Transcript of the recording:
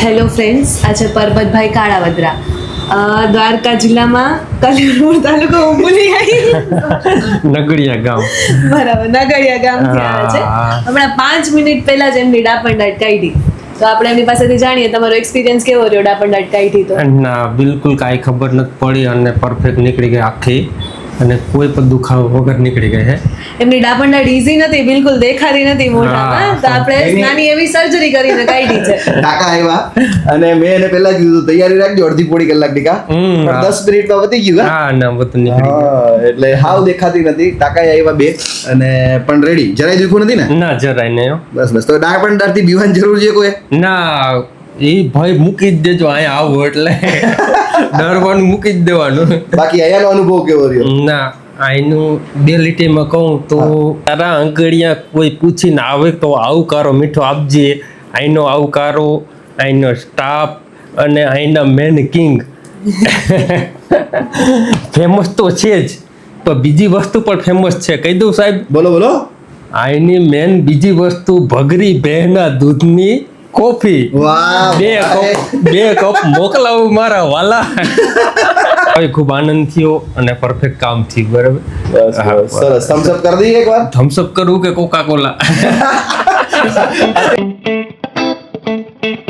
Hello friends, આ છે પરબતભાઈ કાળાવદરા. દ્વારકા જિલ્લામાં કલ્યાણપુર તાલુકો હું ભૂલી ગઈ. નગડિયા ગામ. બરાબર, નગડિયા ગામથી આવે છે. હમણાં 5 મિનિટ પહેલા જ એમની ડાપણ કાઢી, તો આપણે એમની પાસેથી જાણીએ તમારો એક્સપિરિયન્સ કેવો રહ્યો ડાપણ કાઢી. તો ના, બિલકુલ કાંઈ ખબર નથી પડી અને પરફેક્ટ નીકળી ગઈ આખી, અને કોઈ પણ દુખાવો વગર નીકળી ગઈ છે. એમની ડાપણ ઈઝી નથી, બિલકુલ દેખાતી નથી મોઢામાં, તો આપણે નાની એવી સર્જરી કરીને કાઢી છે. કાકા આવ્યા અને મેં એને પહેલા કીધું તૈયારી રાખજો અડધી પોળી કલાક ની કા, પણ 10 મિનિટમાં પતી ગયું. હા, ના બધું નીકળી ગયું. એટલે હાવ દેખાતી નથી. કાકા આવ્યા બે અને પણ રેડી, જરાય દુખવું નથી ને? ના, જરાય નહીં. બસ બસ. તો ડાપણ દારથી બીવાની જરૂર છે કોઈ? ના, એ ભાઈ મૂકી જ દેજો, અહીંયા આવું એટલે ડરવાનું મૂકી જ દેવાનું. બાકી અહીંયાનો અનુભવ કેવો રહ્યો? ના, અહીંનું બે લીટીમાં કહું તો તારા અંકડિયા કોઈ પૂછીને આવે તો આવકારો મીઠો આપજે. અહીંનો આવકારો, અહીંનો સ્ટાફ અને અહીંના મેન કિંગ ફેમસ તો છે જ, તો બીજી વસ્તુ પણ ફેમસ છે. કહી દઉં સાહેબ? બોલો બોલો. અહીંની મેન બીજી વસ્તુ ભગરી બહેના દૂધની કોફી. વાહ, બે કપ મોકલાવું મારા વાલા. ખૂબ આનંદ થયો અને પરફેક્ટ કામ થયું. બરાબર, સરસ. થમ્સ અપ કરી દઈએ એકવાર. થમ્સ અપ કરું કે કોકા કોલા?